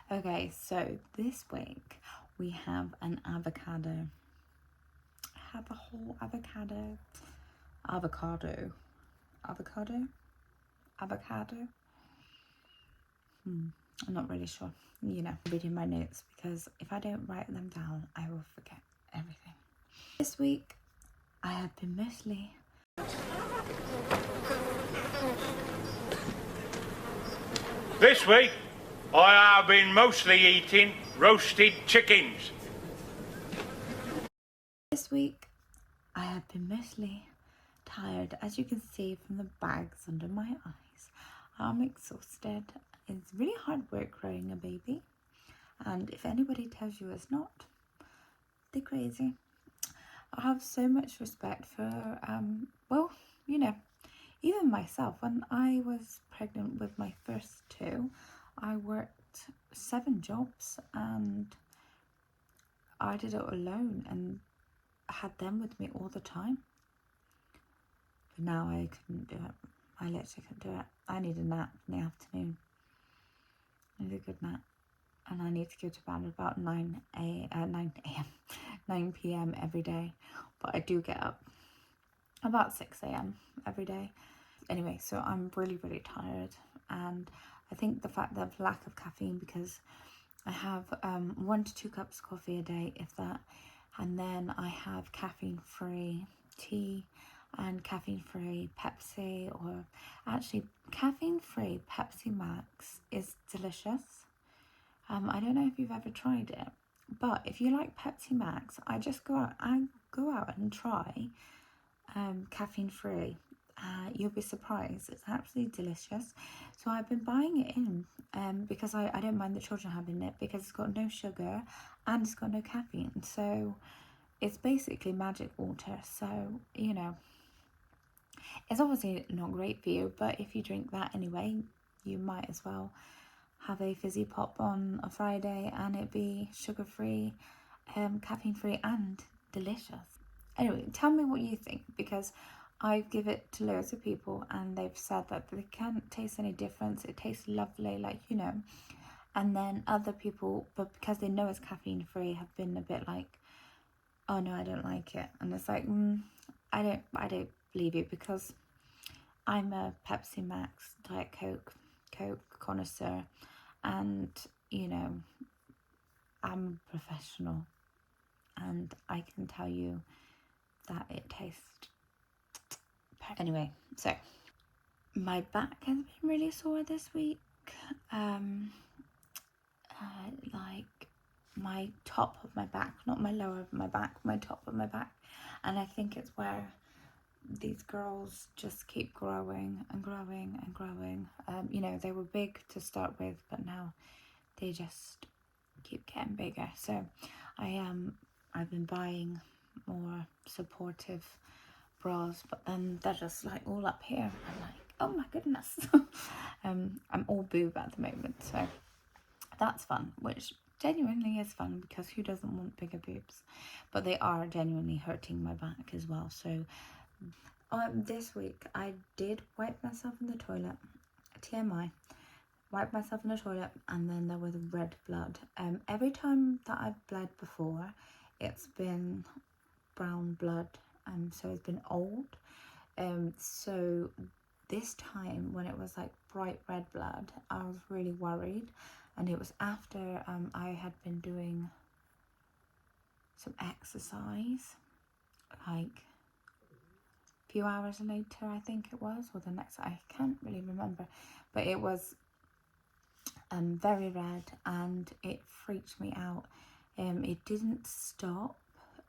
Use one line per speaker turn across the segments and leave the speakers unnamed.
Okay, so this week we have an avocado. Have a whole avocado. Avocado. I'm not really sure. Reading my notes, because if I don't write them down, I will forget everything. This week I have been mostly
This week, I have been mostly eating roasted chickens.
Tired, as you can see from the bags under my eyes. I'm exhausted. It's really hard work growing a baby, and if anybody tells you it's not, they're crazy. I have so much respect for, even myself. When I was pregnant with my first two, I worked 7 jobs and I did it alone and had them with me all the time. But now I couldn't do it. I literally couldn't do it. I need a nap in the afternoon. I need a good nap. And I need to go to bed about 9 p.m. every day. But I do get up about 6 a.m. every day. Anyway, so I'm really, really tired. And I think the fact that lack of caffeine, because I have 1 to 2 cups of coffee a day, if that. And then I have caffeine-free tea and caffeine-free Pepsi, or actually caffeine-free Pepsi Max is delicious. I don't know if you've ever tried it, but if you like Pepsi Max, I go out and try caffeine-free. You'll be surprised. It's absolutely delicious. So I've been buying it in because I don't mind the children having it, because it's got no sugar and it's got no caffeine. So it's basically magic water. So, it's obviously not great for you, but if you drink that anyway, you might as well have a fizzy pop on a Friday and it be sugar-free, caffeine-free and delicious. Anyway, tell me what you think, because I give it to loads of people and they've said that they can't taste any difference. It tastes lovely, and then other people, but because they know it's caffeine-free, have been a bit like, oh no, I don't like it. And it's like, I don't believe you, because I'm a Pepsi Max, Diet Coke connoisseur, and I'm a professional, and I can tell you that it tastes perfect. Anyway, so my back has been really sore this week. Like my top of my back, not my lower of my back, my top of my back. And I think it's where these girls just keep growing and growing and growing. They were big to start with, but now they just keep getting bigger. So I've been buying more supportive bras, but then they're just like all up here. I'm like, oh my goodness. I'm all boob at the moment, so that's fun, which genuinely is fun, because who doesn't want bigger boobs? But they are genuinely hurting my back as well. So this week I did wipe myself in the toilet. TMI. Wiped myself in the toilet, and then there was red blood. Every time that I've bled before, it's been brown blood, so it's been old. So this time, when it was like bright red blood, I was really worried, and it was after I had been doing some exercise, like a few hours later, I think it was, or the next, I can't really remember, but it was very red, and it freaked me out. It didn't stop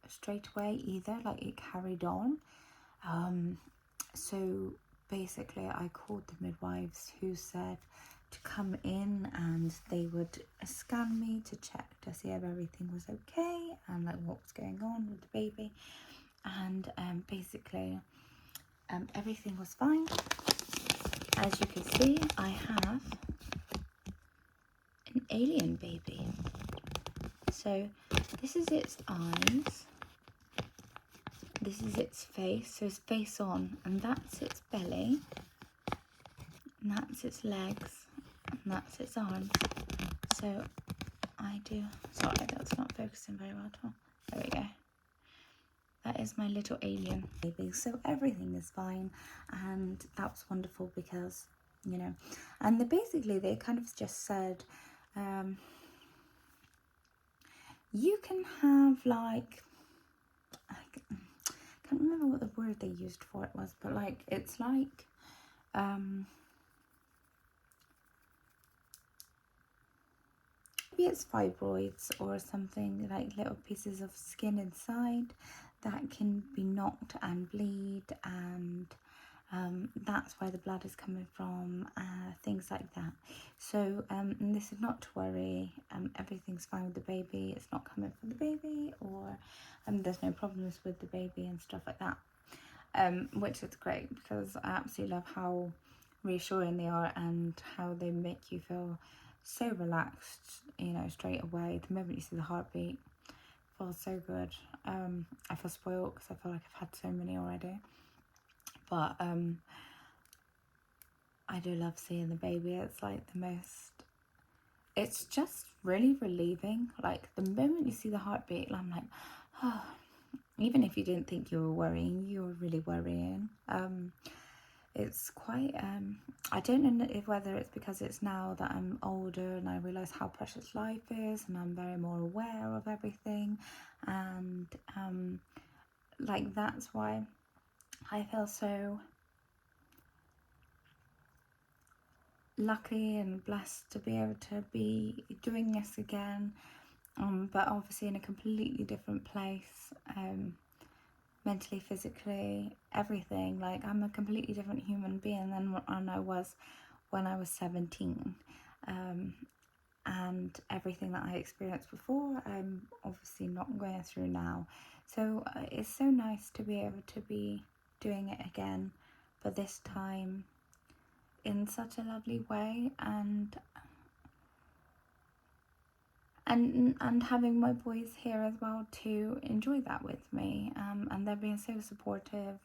straight away either, like it carried on. So basically I called the midwives, who said to come in and they would scan me to check to see if everything was okay and like what was going on with the baby. And basically everything was fine. As you can see, I have an alien baby. So this is its eyes, this is its face, so it's face on, and that's its belly, and that's its legs, and that's its arms. So I do. Sorry, that's not focusing very well at all. There we go. That is my little alien baby. So everything is fine, and that's wonderful because, you know, and they kind of just said, you can have like, I can't remember what the word they used for it was, but like, it's like, maybe it's fibroids or something, like little pieces of skin inside that can be knocked and bleed, and that's where the blood is coming from, things like that. So and this is not to worry, everything's fine with the baby, it's not coming from the baby, or there's no problems with the baby and stuff like that, which is great because I absolutely love how reassuring they are and how they make you feel so relaxed, you know, straight away. The moment you see the heartbeat, it feels so good. I feel spoiled because I feel like I've had so many already, but I do love seeing the baby. It's like the most, it's just really relieving. Like the moment you see the heartbeat, I'm like, oh, even if you didn't think you were worrying, you were really worrying. It's quite, I don't know if whether it's because it's now that I'm older and I realise how precious life is, and I'm very more aware of everything, and like that's why I feel so lucky and blessed to be able to be doing this again, but obviously in a completely different place, mentally, physically, everything. Like I'm a completely different human being than I was when I was 17, and everything that I experienced before, I'm obviously not going through now. So it's so nice to be able to be doing it again, but this time in such a lovely way, and having my boys here as well to enjoy that with me, and they're being so supportive.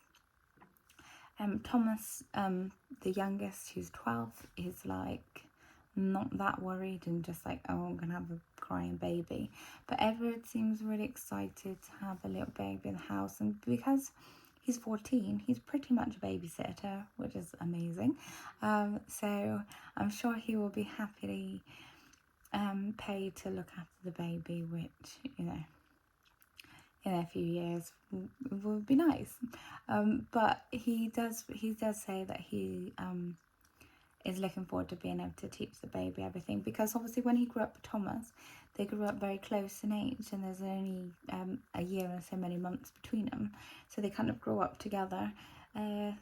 Thomas, the youngest, who's 12, is like not that worried and just like, oh, I'm gonna have a crying baby. But Edward seems really excited to have a little baby in the house, and because he's 14, he's pretty much a babysitter, which is amazing. So I'm sure he will be happily paid to look after the baby, which, you know, in a few years would be nice. But he does say that he is looking forward to being able to teach the baby everything, because obviously when he grew up with Thomas, they grew up very close in age, and there's only a year and so many months between them, so they kind of grow up together.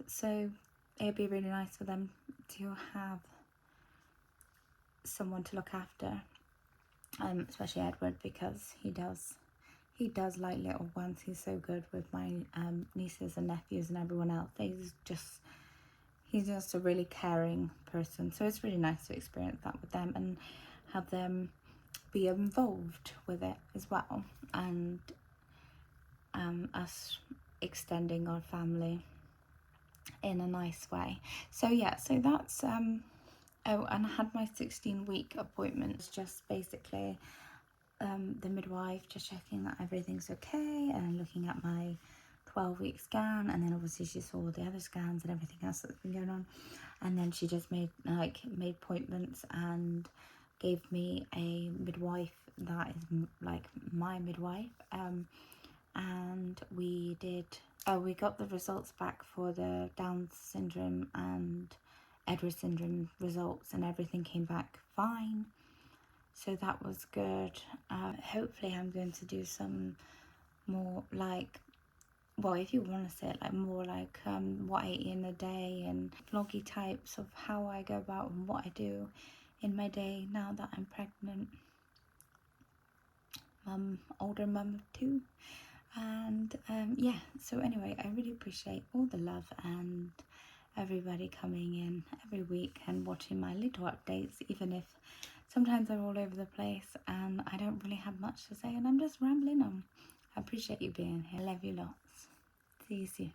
So it'd be really nice for them to have someone to look after, especially Edward, because he does like little ones. He's so good with my nieces and nephews and everyone else. He's just a really caring person, so it's really nice to experience that with them and have them be involved with it as well, and us extending our family in a nice way. So yeah, so that's oh, and I had my 16-week appointment. It's just basically the midwife just checking that everything's okay and looking at my 12-week scan, and then obviously she saw the other scans and everything else that's been going on, and then she just made appointments and gave me a midwife that is like my midwife, and we got the results back for the Down syndrome and Edward syndrome results, and everything came back fine. So that was good. Hopefully I'm going to do some more like, well, if you want to say it, like more like what I eat in a day and vloggy types of how I go about and what I do in my day now that I'm pregnant. Older mum of 2. And yeah, so anyway, I really appreciate all the love and everybody coming in every week and watching my little updates, even if sometimes they're all over the place and I don't really have much to say and I'm just rambling on. I appreciate you being here. I love you lots. See you soon.